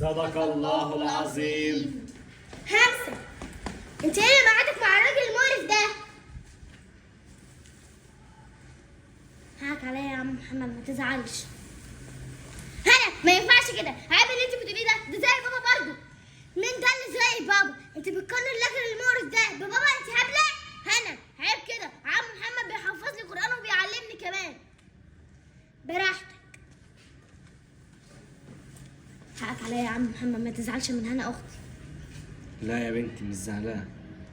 صدق الله العظيم. همسة، انت ايه اللي معادك مع الراجل المقرف ده؟ حقك عليا يا عم محمد، ما تزعلش. هلا ما ينفعش كده، عيب اللي انت بتقوليه ده زي بابا برضه. مين ده اللي زي بابا؟ انت بتقارن الراجل المقرف ده ببابا؟ انت هبله؟ هنا عيب كده، عم محمد بيحفظ لي قرآن وبيعلمني كمان. براحتك. حقك عليا يا عم محمد، ما تزعلش من هنا اختي. لا يا بنتي مش زعلانة،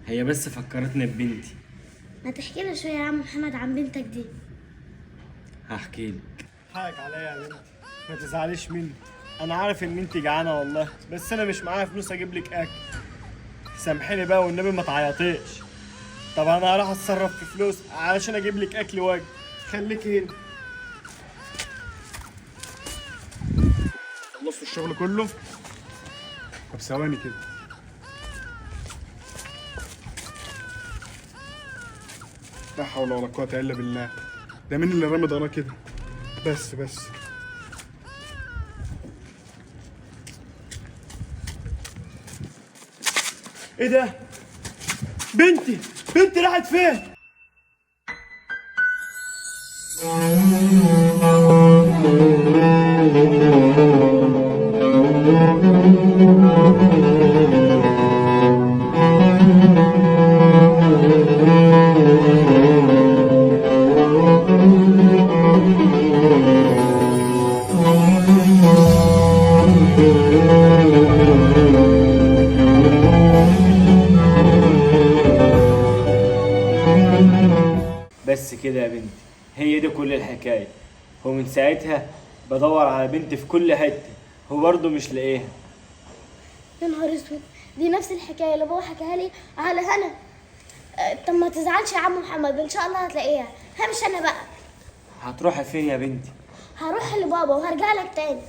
هي بس فكرتني ببنتي. ما تحكي لي شويه يا عم محمد عن بنتك دي. هحكي لك. حقك عليا يا بنتي، ما تزعليش مني. انا عارف ان انت جعانه والله، بس انا مش معايا فلوس اجيب لك اكل. سامحيني بقى والنبي ما تعيطيش. طب انا هروح اتصرف في فلوس علشان اجيب لك اكل واجي. خليكي هنا. خلصتوا الشغل كله؟ طب ثواني كده. لا حول ولا قوة إلا بالله. ده مين اللي رمى ضنا كده؟ بس ايه ده؟ بنتي راحت فين؟ بس كده يا بنتي، هي دي كل الحكاية. ومن ساعتها بدور على بنتي في كل حتة وبرضه مش لاقيها. يا نهار اسود، دي نفس الحكايه اللي بابا حكاها لي على هنا. طب ما تزعلش يا عم محمد، ان شاء الله هتلاقيها. همشي انا بقى. هتروحي فين يا بنتي؟ هروح لبابا وهرجع لك تاني.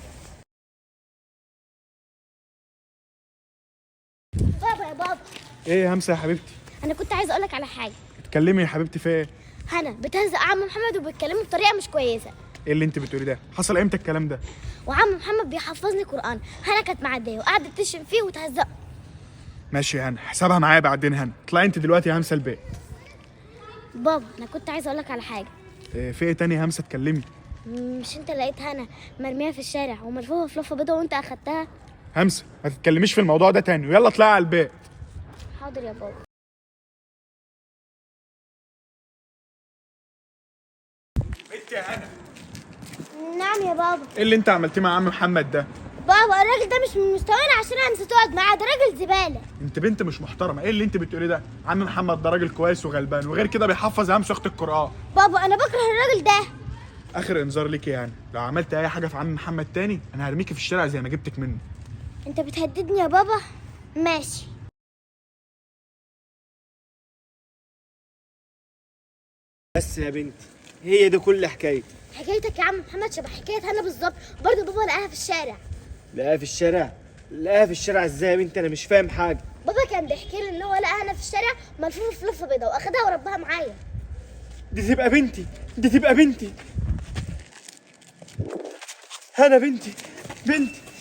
بابا يا بابا، ايه يا همسة يا حبيبتي؟ انا كنت عايزه اقول لك على حاجه. اتكلمي يا حبيبتي في ايه؟ هنا بتهزق عم محمد وبتكلمه بطريقه مش كويسه. ايه اللي انت بتقولي ده؟ حصل امتى الكلام ده؟ وعم محمد بيحفظني قران، هنا كانت معديه وقعدت تشتم فيه وتهزقه. ماشي يا هنا، حسابها معايا بعدين. هنا اطلعي انت دلوقتي يا همسة البيت. بابا انا كنت عايزه اقول لك على حاجه. إيه في ايه تاني يا همسة؟ اتكلمي. مش انت لقيت هنا مرميه في الشارع وملفوفه في لفه بيضه وانت اخدتها؟ همسة ما تتكلميش في الموضوع ده تاني، ويلا اطلعي على البيت. حاضر يا بابا. انت يا هنا، نعم يا بابا. ايه اللي انت عملتيه مع عم محمد ده؟ بابا الراجل ده مش من مستوانا عشان انت تقعد معاه، ده راجل زباله. انت بنت مش محترمه. ايه اللي انت بتقوليه ده؟ عم محمد ده راجل كويس وغلبان، وغير كده بيحفظ همسة اخت القرآن. بابا انا بكره الراجل ده. اخر انذار ليكي يعني، لو عملت اي حاجه في عم محمد تاني انا هرميكي في الشارع زي ما جبتك منه. انت بتهددني يا بابا؟ ماشي. بس يا بنتي هي دي كل حكايتي. حكايتك يا عم محمد شبه حكايه هنا بالظبط، برضه بابا لقاها في الشارع. لقاها في الشارع؟ لقاها في الشارع ازاي يا بنتي؟ انا مش فاهم حاجة. بابا كان بيحكي لي ان هو لقاها هنا في الشارع ملفوفه في لفه بيضاء واخدها وربها معايا. دي تبقى بنتي، دي تبقى بنتي. هنا بنتي.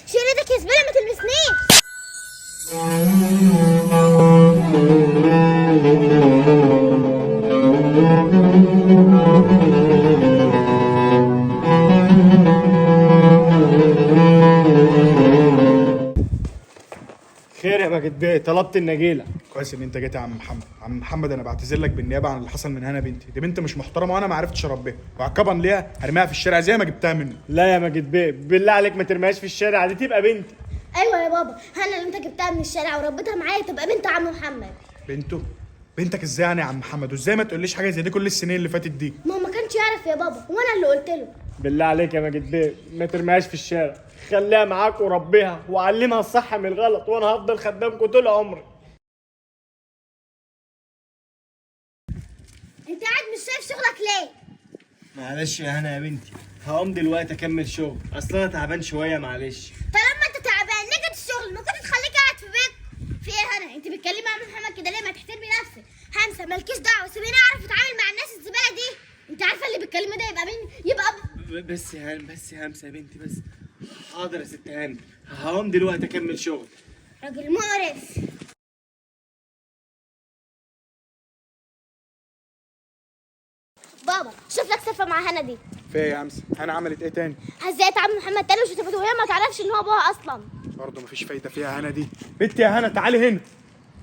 شيل ايدك يا زباله، ما تلمسنيش. خير يا ماجد بيه، طلبت النجيلة. كويس ان انت جيت يا عم محمد. عم محمد انا بعتذر لك بالنيابه عن اللي حصل من هنا. بنتي دي بنت مش محترمه وانا ما عرفتش اربيها، وعقابا ليها هرميها في الشارع زي ما جبتها منه. لا يا ماجد بيه، بالله عليك ما ترميهاش في الشارع، دي تبقى بنتي. ايوه يا بابا، هنا اللي انت جبتها من الشارع وربيتها معايا تبقى بنت عم محمد. بنته؟ بنتك ازاي يعني يا عم محمد؟ وازاي ما تقوليش حاجه زي دي كل السنين اللي فاتت دي؟ ما هو ما كانش يعرف يا بابا وانا اللي قلت له. بالله عليك يا ماجد بيه ما ترميهاش في الشارع، خليها معاك وربيها وعلمها الصح من الغلط، وانا هفضل خدامكم طول عمري. انت قاعد مش شايف شغلك ليه؟ معلش يا هنا يا بنتي، هقوم دلوقتي اكمل شغل، اصل انا تعبان شويه معلش. طالما انت تعبان ليه جيت الشغل؟ ما كنت تخليك قاعد في بيت. في ايه هنا؟ انت بتكلمي عم محمد كده ليه؟ ما تحترمي نفسك. همسه مالكيش دعوه، سيبيني اعرف اتعامل مع الناس الزباله دي. انت عارفه اللي بتكلمي ده يبقى مين؟ يبقى بس يا همسه يا بنتي بس. حاضر يا ست هاني، هقوم دلوقتي اكمل شغل. راجل مقرف. بابا شوف لك صفه مع هنا دي. في ايه يا امس؟ انا عملت ايه تاني؟ هزيت عم محمد تاني وشتمته وهي ما تعرفش ان هو ابوها اصلا. برضه مفيش فايده فيها هنا دي. بنتي يا هنا تعالي هنا.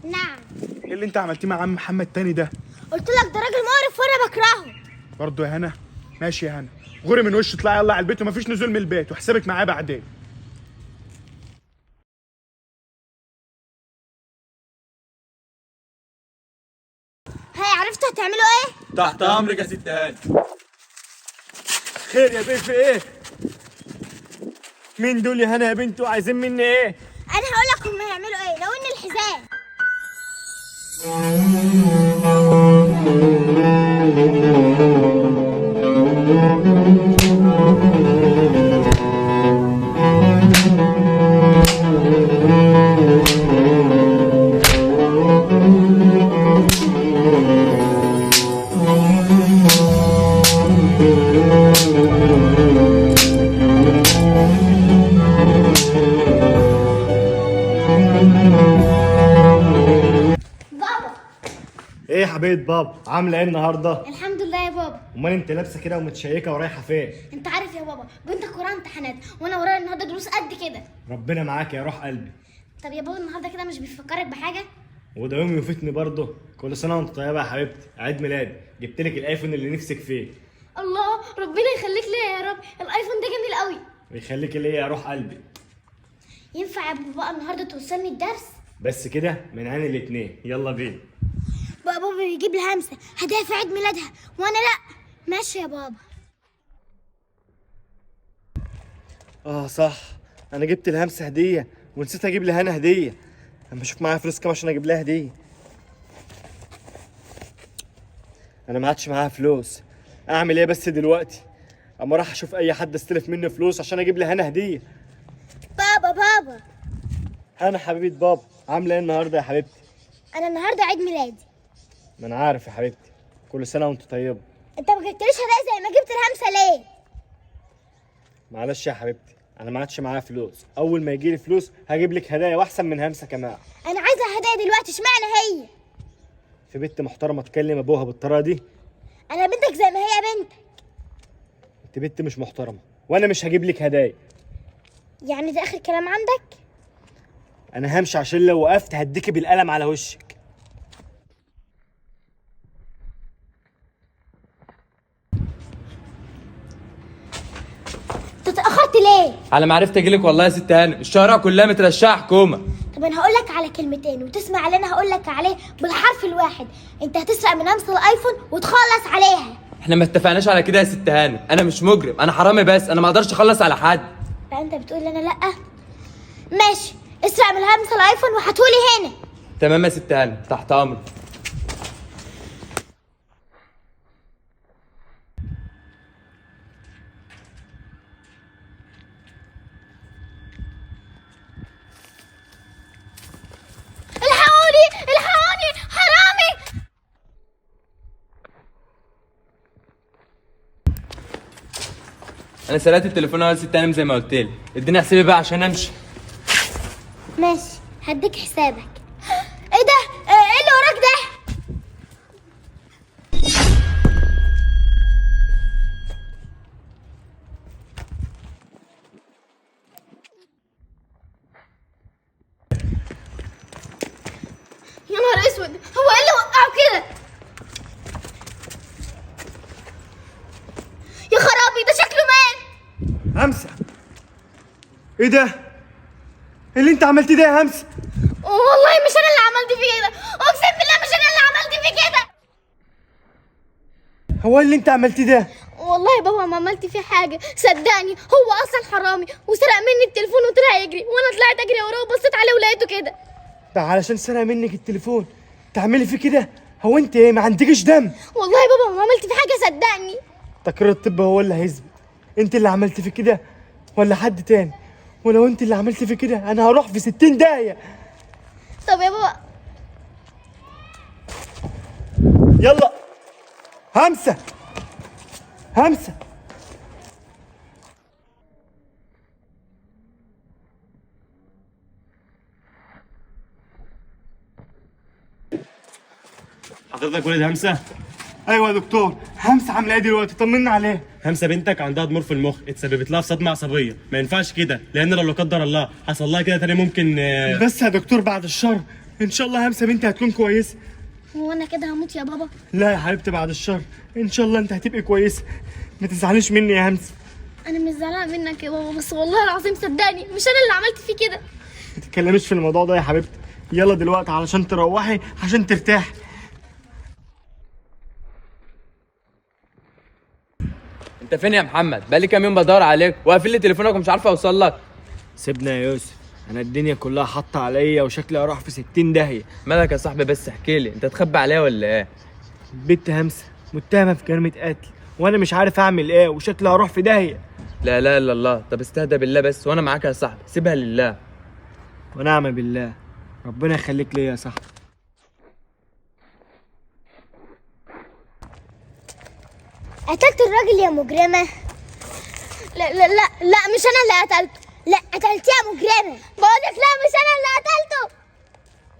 نعم. ايه اللي انت عملتيه مع عم محمد تاني ده؟ قلت لك ده راجل مقرف وانا بكرهه. برضه يا هنا؟ ماشي يا هنا، غوري من وش اطلعي يلا على البيت ومفيش نزول من البيت وحسابك معايا بعدين. هاي عرفتوا هتعملوا ايه؟ تحت امرك يا ست هاني. خير يا بيه في ايه؟ مين دول يا هنا يا بنت وعايزين مني ايه؟ انا هقول لك هم هيعملوا ايه. لو ان الحزام. بابا. ايه يا حبيبه بابا عامله ايه النهارده؟ الحمد لله يا بابا. امال انت لابسه كده ومتشيكه ورايحه فين؟ انت عارف يا بابا بنتك وراها امتحانات وانا ورايا النهارده دروس قد كده. ربنا معاك يا روح قلبي. طب يا بابا النهارده كده مش بيفكرك بحاجه؟ وده يوم يفوتني برضه. كل سنه وانت طيبه يا حبيبتي. عيد ميلاد جبت لك الايفون اللي نفسك فيه. الله ربنا يخليك ليا يا رب. الايفون ده جميل قوي. ويخليك ليا يا روح قلبي. ينفع يا بابا النهارده توصلني الدرس؟ بس كده من عين الاتنين. يلا بينا. بقى بابا بيجيب لها همسه هدايا في عيد ميلادها وانا لا. ماشي يا بابا. اه صح، انا جبت الهمسه هديه ونسيت اجيب لها انا هديه. اما اشوف معايا فلوس كام عشان اجيب لها هديه. انا ما عادش معايا فلوس. اعمل ايه بس دلوقتي؟ اما راح اشوف اي حد استلف منه فلوس عشان اجيب لها انا هديه. بابا انا حبيبه بابا عامله ايه النهارده يا حبيبتي؟ انا النهارده عيد ميلادي. ما انا عارف يا حبيبتي. كل سنه وانت طيبه. انت ما جبتليش هدايا زي ما جبت الهمسه ليه؟ معلش يا حبيبتي انا ما عادش معايا فلوس. اول ما يجي لي فلوس هجيب لك هدايا واحسن من همسه كمان. انا عايزه هدايا دلوقتي. اشمعنى هي؟ في بنت محترمه تكلم ابوها بالطريقه دي؟ انا بنتك زي ما هي بنتك. انت بنت مش محترمه وانا مش هجيب لك هدايا. يعني ده اخر كلام عندك؟ انا همشي عشان لو وقفت هديكي بالقلم على وشك. انت اتاخرت ليه؟ على ما عرفت اجيلك والله يا ست هاني، الشوارع كلها مترشحه حكومه. طب انا هقول لك على كلمتين وتسمع اللي انا هقول لك عليه بالحرف الواحد. انت هتسرق من همسه الايفون وتخلص عليها. احنا ما اتفقناش على كده يا ست هاني، انا مش مجرم، انا حرامي بس انا ما اقدرش اخلص على حد. لا انت بتقول انا لا. ماشي اسرق من همسه الايفون وهاتهولي هنا. تمام يا ست هاني تحت امرك. الحقوني حرامي. انا سرقت التليفون يا ست هاني زي ما قلت لي، اديني حسابي بقى عشان امشي. ماشي هديك حسابك. ايه ده؟ ايه اللي وراك ده؟ يا نهار اسود، هو ايه اللي وقعه كده؟ يا خرابي ده شكله مات. همسه ايه ده؟ إيه اللي انت عملتيه ده يا همسه؟ والله مش انا اللي عملت فيه كده. اقسم بالله مش انا اللي عملت فيه كده. هو إيه اللي انت عملتيه ده؟ والله يا بابا ما عملت فيه حاجه صدقني. هو اصلا حرامي وسرق مني التليفون وطلع يجري وانا طلعت اجري وراه وبصيت عليه ولقيته كده. ده علشان سرق منك التليفون تعملي فيه كده؟ هو انت ايه ما عندكش دم؟ والله يا بابا ما عملت فيه حاجه صدقني. تقرير الطب هو اللي هيثبت انت اللي عملت فيه كده ولا حد تاني. ولو انت اللي عملت فيه كده انا هروح في 60 داهيه. طب يا بابا يلا همسه همسه. حضرتك والد همسه؟ ايوه يا دكتور، همسه عامله ايه دلوقتي؟ طمنا عليها. همسه بنتك عندها ضمور في المخ، اتسببت لها في صدمه عصبيه، ما ينفعش كده لان لو لا قدر الله حصل لها كده تاني ممكن بس يا دكتور بعد الشر، ان شاء الله همسه بنتي هتكون كويسه. هو انا كده هموت يا بابا؟ لا يا حبيبتي بعد الشر، ان شاء الله انت هتبقي كويسه، ما تزعليش مني يا همسه. انا مش زعلانه منك يا بابا، بس والله العظيم صدقني مش انا اللي عملت فيه كده. ما تتكلميش في الموضوع ده يا حبيبتي، يلا دلوقتي علشان تروحي عشان ترتاحي. انت فين يا محمد؟ بقالي كام يوم بدور عليك وقافل لي تليفونك ومش عارف اوصل لك. سيبنا يا يوسف، انا الدنيا كلها حاطه عليا وشكلي هروح في 60 داهيه. مالك يا صاحبي؟ بس احكي لي، انت تخبي عليا ولا ايه؟ بنت همسه متهمه في جريمه قتل وانا مش عارف اعمل ايه وشكلي هروح في داهيه. لا لا الا الله. طب استهدى بالله بس وانا معاك يا صاحبي، سيبها لله. ونعم بالله، ربنا يخليك ليا يا صاحبي. قتلت الراجل يا مجرمه؟ لا لا لا لا، مش انا اللي قتلته. لا قتلتيه يا مجرمه، بقولك لا مش انا اللي قتلته.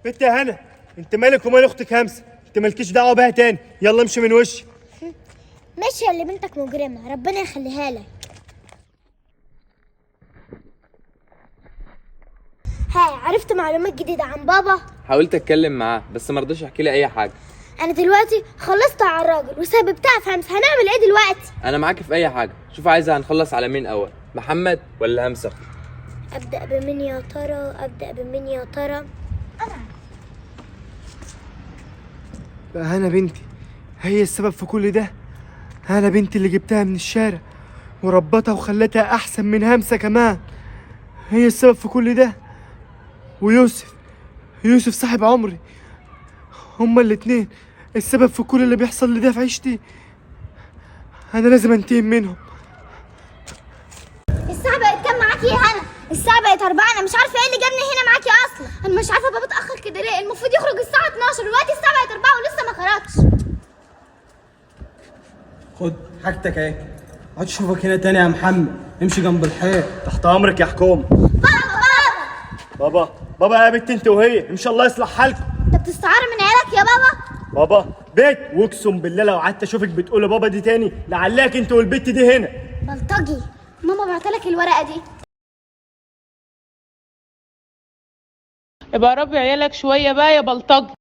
بنت يا هنا، انت مالك ومال اختك همسه؟ انت مالكيش دعوه بيها تاني، يلا امشي من وشي. ماشي اللي بنتك مجرمه، ربنا يخليها لك. ها، عرفت معلومات جديده عن بابا؟ حاولت اتكلم معاه بس ما رضاش يحكي لي اي حاجه. انا دلوقتي خلصت على الراجل وسببتها في همسه، هنعمل ايه دلوقتي؟ انا معاك في اي حاجه. شوف عايزه هنخلص على مين اول، محمد ولا همسه؟ ابدا بمين يا ترى؟ ابدا بمين يا ترى؟ بقى هنا بنتي هي السبب في كل ده. هنا بنتي اللي جبتها من الشارع وربتها وخلتها احسن من همسه كمان، هي السبب في كل ده. ويوسف صاحب عمري، هما الاتنين السبب في كل اللي بيحصل لي ده في عيشتي. انا لازم انتقم منهم. الساعة بقت كام معاكي يا هنا؟ الساعة بقت 4، أنا مش عارفة إيه اللي جابني هنا معاكي أصلا. أنا مش عارفة بابا اتأخر كده ليه؟ المفروض يخرج الساعة 12، دلوقتي الساعة بقت 4 ولسه ما خرجش. خد حاجتك اهي، عاد اشوفك هنا تاني يا محمد، امشي جنب الحيط. تحت امرك يا حكومه. بابا يا بنت انت وهي، ان شاء الله يصلح حالكم. أنت بتستعار من عيالك يا بابا؟ بيت، واقسم بالله لو قعدت اشوفك بتقول بابا دي تاني لعلك انت والبت دي هنا. بلطجي، ماما بعتلك الورقة دي. يبقى ربي عيالك شويه بقى يا بلطجي.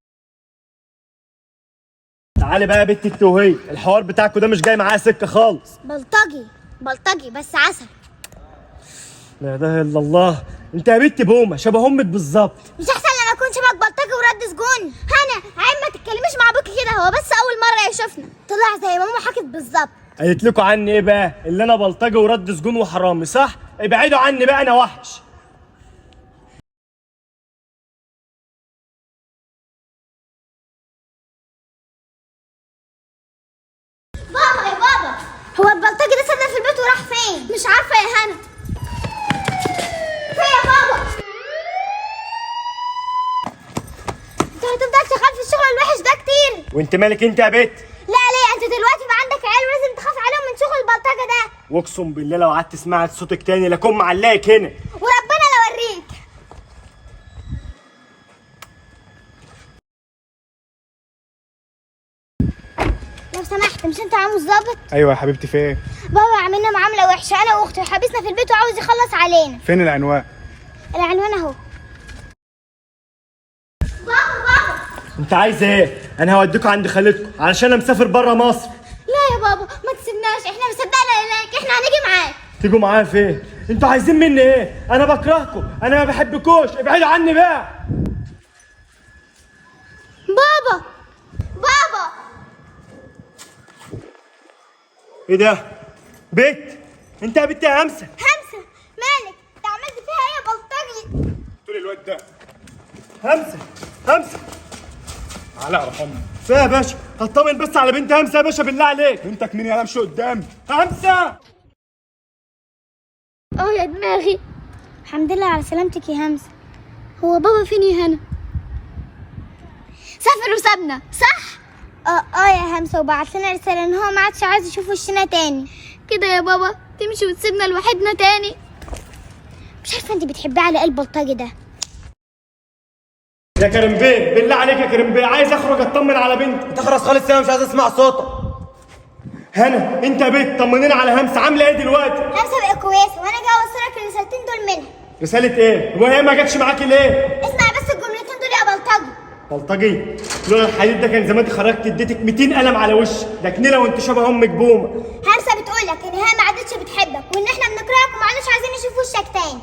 تعالي بقى يا بنت انت وهي، الحوار بتاعكوا ده مش جاي معايا سكه خالص. بلطجي بس عسل. لا اله الا الله، انت يا بنت بومه شبه امك بالظبط. مش أحسن لما أكون شبك بلطجي ورد سجون؟ هنا عيب ما تتكلميش مع أبوكي كده، هو بس أول مرة يشوفنا طلع زي ماما حكت بالظبط. قالت لكم عني ايه بقى؟ اللي انا بلطجي ورد سجون وحرامي، صح؟ ابعدوا عني بقى، انا وحش. بابا يا بابا، هو البلطجي ده سابنا في البيت وراح فين؟ مش عارفة يا هنا. فين يا بابا؟ انت هتفضل شغال في الشغل الوحش ده كتير. وانت مالك انت يا بت؟ لا ليه؟ انت دلوقتي بقى عندك عيال ولازم تخاف عليهم من شغل البلطجة ده. واقسم بالله لو قعدت سمعت صوتك تاني لكون معلقك هنا. وربنا لو اوريك. لو سمحت، مش انت عامل ظابط؟ ايوه يا حبيبتي، في ايه؟ بابا عملنا معاملة وحشة انا واختي وحبسنا في البيت وعاوز يخلص علينا. فين العنوان؟ العنوان اهو. بابا انت عايز ايه؟ انا هوديكوا عند خالتكم علشان انا مسافر بره مصر. لا يا بابا ما تسيبناش، احنا مصدقنا هناك، احنا هنيجي معاك. تيجوا معايا فين؟ انتوا عايزين مني ايه؟ انا بكرهكم، انا ما بحبكوش، ابعدوا عني بقى. بابا ايه ده؟ بيت؟ انت يا بنت يا همسه؟ همسة مالك؟ انت عملت فيها ايه يا بلطجي؟ تقول الواد ده همسه علاء رحمه. فين يا باشا؟ اطمن بس على بنت همسه يا باشا بالله عليك. بنتك مين يا امشي قدام؟ همسه يا دماغي. الحمد لله على سلامتك يا همسة. هو بابا فين يا هنا؟ سافر وسابنا صح؟ يا همسة، وبعت لنا رسالة ان هو ما عادش عايز يشوف وشنا تاني. كده يا بابا تمشي وتسيبنا لوحدنا تاني؟ مش عارفة انت بتحبيه على قلب البلطجي ده. يا كريم بيه بالله عليك يا كريم بيه، عايز اخرج اطمن على بنتي. تخرس خالص يا مش عايز اسمع صوتك. هنا انت يا بيت طمنينا على همسه، عامله ايه دلوقتي؟ همسه بقت كويسه وانا جاي اوصلك الرسالتين دول منها. رساله ايه؟ وهي ما جاتش معاكي ليه؟ اسمع بس الجملتين دول يا بلطجي. بلطجي؟ لولا الحديد ده كان زمان خرجت اديتك 200 قلم على وشك، ده كنيله وانت شبه امك بومه. همسه بتقول لك ان هي ما عادتش بتحبك وان احنا بنكرهك وما عادش عايزين نشوف وشك تاني.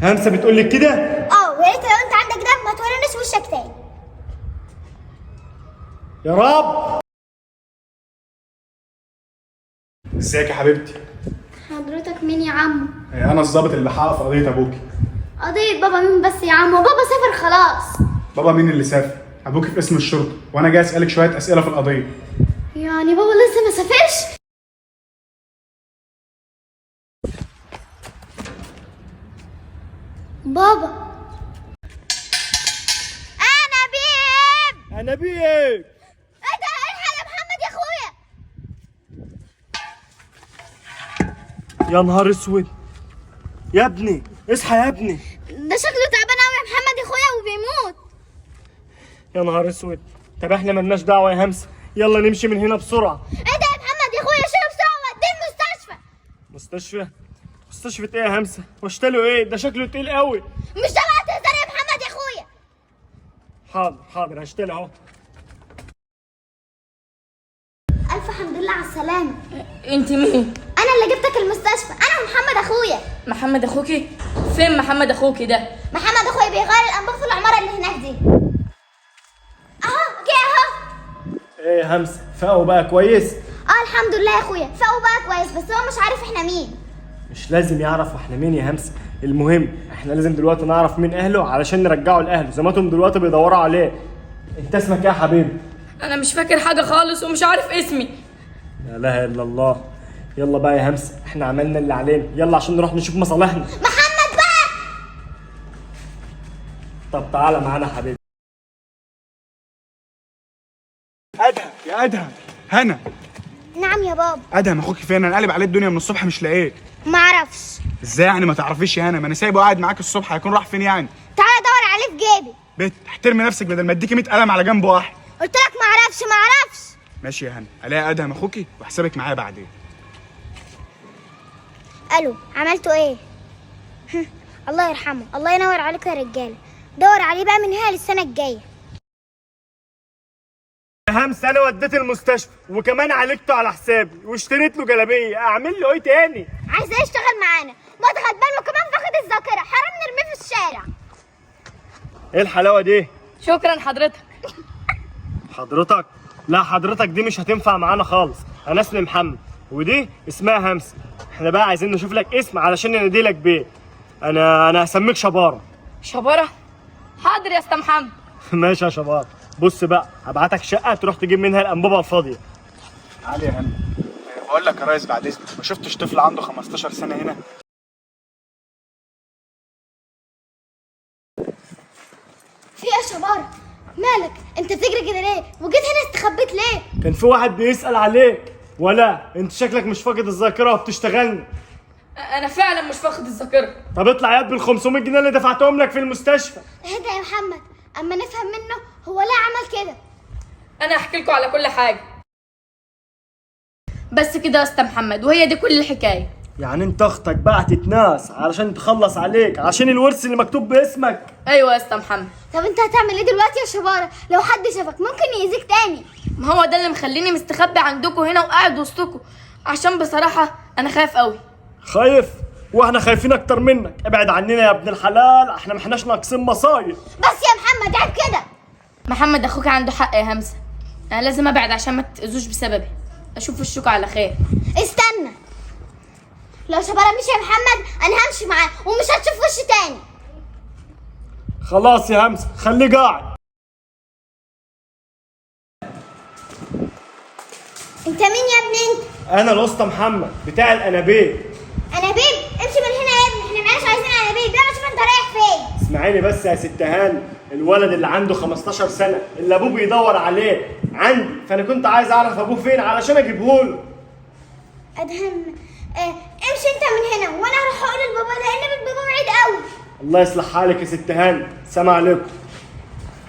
همسه بتقول لك كده؟ ويا ريت لو انت عندك دم ما توريناش وشك تاني. يا رب. ازيك يا حبيبتي؟ حضرتك مين يا عمو؟ انا الضابط اللي بحقق في قضيه ابوكي. قضية بابا مين بس يا عمو؟ بابا سافر خلاص. بابا مين اللي سافر؟ ابوكي في اسم الشرطه وانا جاي اسالك شويه اسئله في القضيه. يعني بابا لسه ما سافرش؟ بابا انا بيك. ايه ده؟ الحق يا محمد يا اخويا. يا نهار اسود يا ابني، اصحى يا ابني. ده شكله تعبان قوي يا محمد يا اخويا وبيموت. يا نهار اسود. طب احنا ملناش دعوه يا همسه، يلا نمشي من هنا بسرعه. ايه ده يا محمد يا اخويا؟ شيله بسرعه وديه المستشفى. مستشفى؟ مستشفى ايه يا همسه؟ واشتله ايه؟ ده شكله تقيل قوي. مش ده وقت هزار يا محمد يا اخويا. حاضر حاضر هشتله اهو. الف حمد لله على السلامه. انت مين؟ انا اللي جبتك المستشفى، انا ومحمد اخويا. محمد اخوكي؟ فين محمد اخوكي ده؟ محمد اخويا بيغير الانبوب في العماره اللي هناك دي. اهو جه اهو. ايه يا همسه فاقوا بقى كويس؟ الحمد لله يا اخويا فاقوا بقى كويس، بس هو مش عارف احنا مين. مش لازم يعرف احنا مين يا همسه، المهم احنا لازم دلوقتي نعرف مين اهله علشان نرجعه لاهله، زماتهم دلوقتي بيدوروا عليه. انت اسمك ايه يا حبيبي؟ انا مش فاكر حاجه خالص ومش عارف اسمي. لا اله الا الله. يلا بقى يا همسه احنا عملنا اللي علينا، يلا عشان نروح نشوف مصالحنا. محمد بقى. طب تعالى معانا يا حبيبي. ادهم يا ادهم. هنا. نعم يا بابا. ادهم اخوكي فين؟ انا قالب عليه الدنيا من الصبح مش لاقيه. ما اعرفش. ازاي يعني ما تعرفيش يا هنا؟ ما انا سايبه قاعد معاك الصبح، هيكون راح فين يعني؟ تعالى دور عليه في جيبي. بنت احترمي نفسك بدل ما اديكي 100 قلم على جنب واحد. قلت لك ما اعرفش ما اعرفش. ماشي يا هنا، الاقي ادهم اخوكي وحسابك معايا بعدين. الو عملتوا ايه؟ الله يرحمه، الله ينور عليكم يا رجاله. دور عليه بقى من هنا للسنه الجايه. يا همسه انا وديت المستشفى وكمان عالجته على حسابي واشتريت له جلابيه، اعمل له ايه تاني؟ عايزاه يشتغل معانا، ما غلبان وكمان فاقد الذاكره، حرام نرميه في الشارع. ايه الحلاوه دي؟ شكرا حضرتك. حضرتك؟ لا حضرتك دي مش هتنفع معانا خالص، انا اسمي محمد ودي اسمها همسه. احنا بقى عايزين نشوف لك اسم علشان نناديلك بيه. انا هسميك شباره. شباره؟ حاضر يا اسطى محمد. ماشي يا شباره. بص بقى هبعتك شقه تروح تجيب منها الانبوبه الفاضيه. تعالي يا هنا. بقول لك يا ريس بعد اذنك، ما شفتش طفل عنده 15 سنه هنا؟ في ايه يا شباره؟ مالك؟ انت بتجري كده ليه؟ وجيت هنا استخبيت ليه؟ كان في واحد بيسال عليك. ولا انت شكلك مش فاقد الذاكره وبتشتغلني. انا فعلا مش فاقد الذاكره. طب اطلع ياد بال 500 جنيه اللي دفعتهم لك في المستشفى. اهدى يا محمد، اما نفهم منه هو ليه عمل كده. انا هحكي لكم على كل حاجه. بس كده يا اسطى محمد، وهي دي كل الحكايه. يعني انت اختك بعتت ناس علشان تخلص عليك عشان الورث اللي مكتوب باسمك؟ ايوه يا اسطى محمد. طب انت هتعمل ايه دلوقتي يا شباره؟ لو حد شافك ممكن يأذيك تاني. ما هو ده اللي مخليني مستخبي عندكم هنا وقاعد وسطكم، عشان بصراحه انا خايف قوي. خايف؟ واحنا خايفين اكتر منك. ابعد عننا يا ابن الحلال، احنا ما احناش ناقصين مصايب. بس يا محمد عيب كده. محمد اخوك عنده حق يا همسه، انا لازم ابعد عشان ما تاذوش بسببي. اشوف وشكوا على خير. استنى، لو شباره مشي يا محمد انا همشي معاه ومش هتشوف وشي تاني. خلاص يا همسه خليه قاعد. انت مين يا ابني انت؟ انا الاسطى محمد بتاع الانابيب. انابيب؟ امشي من هنا يا ابني، احنا مالناش عايزين انابيب. يلا شوف انت رايح فين. اسمعيني بس يا ست هاني، الولد اللي عنده 15 سنه اللي ابوه بيدور عليه عندي، فانا كنت عايز اعرف ابوه فين علشان اجيبه له. ادهم امشي انت من هنا وانا هروح اقول لبابا لان بيت بابا بعيد قوي. الله يصلح حالك يا ست هاني، سلام عليكم.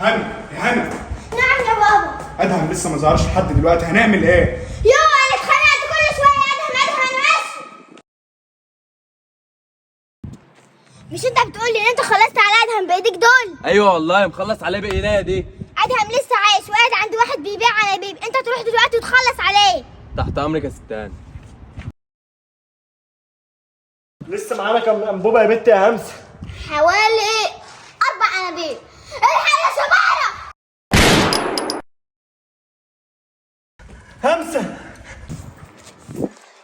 هنا يا هنا. نعم يا بابا. ادهم لسه ما ظهرش لحد دلوقتي، هنعمل ايه؟ يوه انا اتخانقت كل شويه ادهم انا ماشي. مش انت بتقول لي ان انت خلصت على ادهم بايديك دول؟ ايوه والله مخلص عليه بايديا دي. ادهم لسه عايش وقاعد عند واحد بيبيع عنابيب، انت تروح دلوقتي وتخلص عليه. تحت امرك يا ستان. لسه معانا كام انبوبه يا بنت يا همسه؟ حوالي 4 عنابيب. الحق يا شبارة. همسه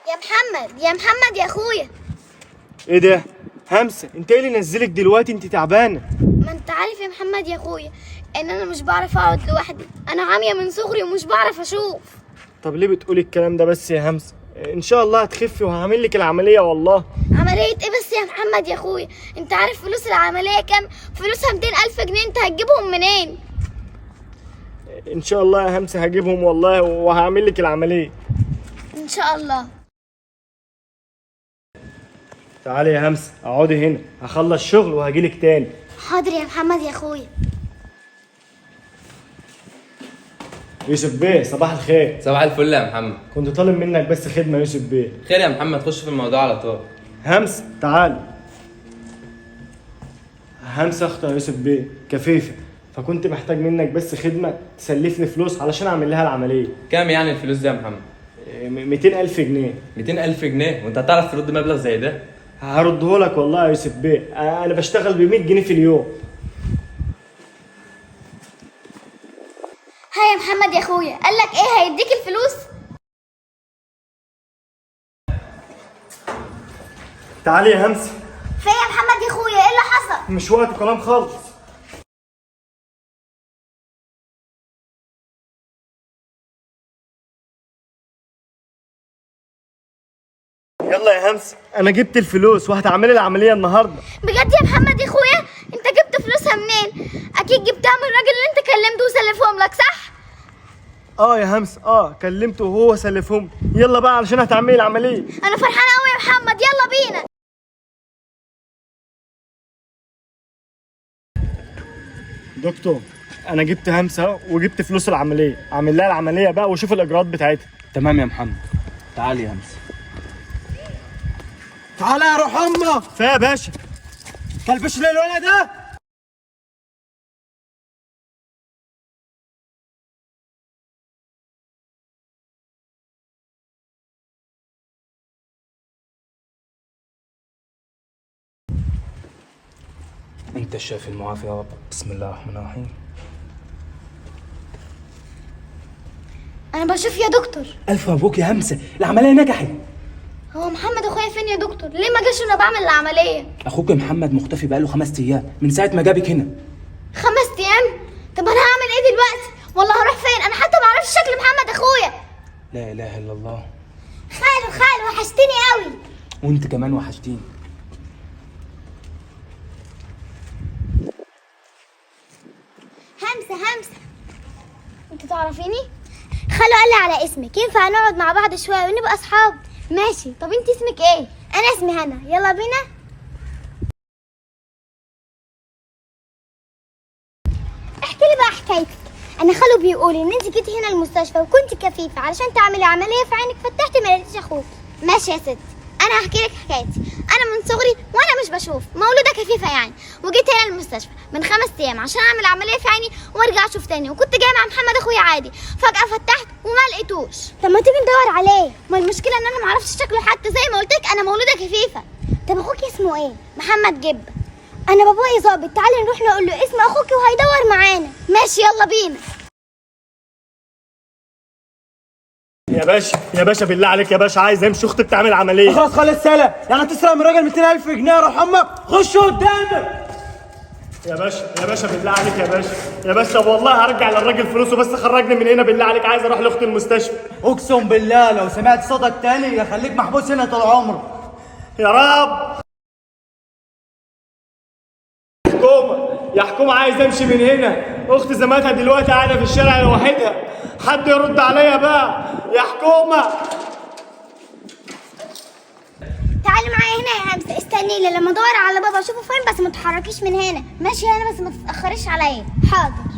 يا محمد يا محمد يا اخويا. ايه ده؟ همسه انت ايه اللي نزلك دلوقتي؟ انت تعبانه. ما انت عارف يا محمد يا اخويا ان انا مش بعرف اقعد لوحدي، انا عاميه من صغري ومش بعرف اشوف. طب ليه بتقولي الكلام ده بس يا همسه؟ ان شاء الله هتخفي وهعمل لك العمليه والله. عمليه ايه بس يا محمد يا اخويا؟ انت عارف فلوس العمليه كام؟ فلوسها 200,000 جنيه، انت هتجيبهم منين؟ ان شاء الله يا همسه هجيبهم والله وهعمل لك العمليه. ان شاء الله. تعالي يا همسه اقعدي هنا، هخلص شغل وهجيلك تاني. حاضر يا محمد يا اخويا. يوسف بيه صباح الخير. صباح الفل يا محمد. كنت طالب منك بس خدمه يوسف بيه. خير يا محمد، خش في الموضوع على طول. همسه تعالي. همسه اخت يوسف بيه كفيفه، فكنت محتاج منك بس خدمه تسلفني فلوس علشان اعمل لها العمليه. كام يعني الفلوس دي يا محمد؟ 200,000 جنيه. 200,000 جنيه؟ وانت هتعرف ترد مبلغ زي ده؟ هرده لك والله يا يوسف بيه، انا بشتغل ب 100 جنيه في اليوم. ها يا محمد يا اخويا، قال لك ايه هيديك الفلوس؟ تعالي يا همسه. في يا محمد يا اخويا ايه اللي حصل؟ مش وقت كلام خالص. يلا يا همسه انا جبت الفلوس وهتعملي العمليه النهارده. بجد يا محمد يا اخويا؟ انت جبت فلوسها منين؟ اكيد جبتها من الراجل اللي انت كلمته وسلفهم لك، صح؟ اه يا همسه كلمته وهو سلفهم. يلا بقى علشان هتعملي العمليه. انا فرحانه قوي يا محمد، يلا بينا. دكتور انا جبت همسه وجبت فلوس العمليه، اعمل لها العمليه بقى وشوف الاجراءات بتاعتها. تمام يا محمد. تعالي يا همسه. تعالى يا روح امك. فيا يا باشا. كلبش ليه الولد ده؟ انت الشافي المعافي يا رب. بسم الله الرحمن الرحيم. انا بشوف يا دكتور. الف مبروك يا همسه، العمليه نجحت. هو محمد اخويا فين يا دكتور؟ ليه ما جاش وانا بعمل العمليه؟ اخوك محمد مختفي بقاله 5 ايام من ساعه ما جابك هنا. 5 ايام؟ طب انا هعمل ايه دلوقتي؟ والله هروح فين؟ انا حتى ما اعرفش شكل محمد اخويا. لا اله الا الله. خالو وحشتني قوي. وانت كمان وحشتيني. همسه انت تعرفيني؟ خالو قال لي على اسمك، ينفع نقعد مع بعض شويه ونبقى اصحاب؟ ماشي. طب انت اسمك ايه؟ انا اسمي هنا. يلا بينا. احكي لي بقى حكايتك. انا خالو بيقول ان انت جيتي هنا المستشفى وكنت كفيفه علشان تعملي عمليه في عينك، فتحتي ما لقيتيش اخوك. ماشي يا ستي، انا هحكي لك حكايتي. انا من صغري وانا مش بشوف، مولوده كفيفه يعني، وجيت هنا المستشفى من 5 ايام عشان اعمل عمليه في عيني وارجع اشوف تاني، وكنت جايه مع محمد اخويا عادي. فجاه فتحت وما لقيتوش. طب ما تيجي ندور عليه. ما المشكله ان انا ما اعرفش شكله، حتى زي ما قلت لك انا مولوده كفيفه. طب اخوك اسمه ايه؟ محمد جب. انا بابايا ظابط، تعالي نروح نقول له اسم اخوك وهيدور معانا. ماشي يلا بينا. يا باشا بالله عليك يا باشا، عايز امشي، اختي بتعمل عمليه. خلاص خلص سلام، يعني تسرق من الراجل 200,000 جنيه يا روح امك؟ خش قدامي. يا باشا بالله عليك يا باشا والله هرجع للراجل فلوسه، بس خرجني من هنا بالله عليك، عايز اروح لاختي المستشفى. اقسم بالله لو سمعت صوتك تاني يخليك محبوس هنا طول عمرك. يا رب. يا حكومه عايز امشي من هنا، اختي زمانها دلوقتي قاعده في الشارع لوحدها، حد يرد عليا بقى يا حكومه. تعالي معايا هنا يا همسه، استني لي لما ادور على بابا اشوفه فين، بس ما تتحركيش من هنا. ماشي هنا بس ما تتاخريش عليا. حاضر.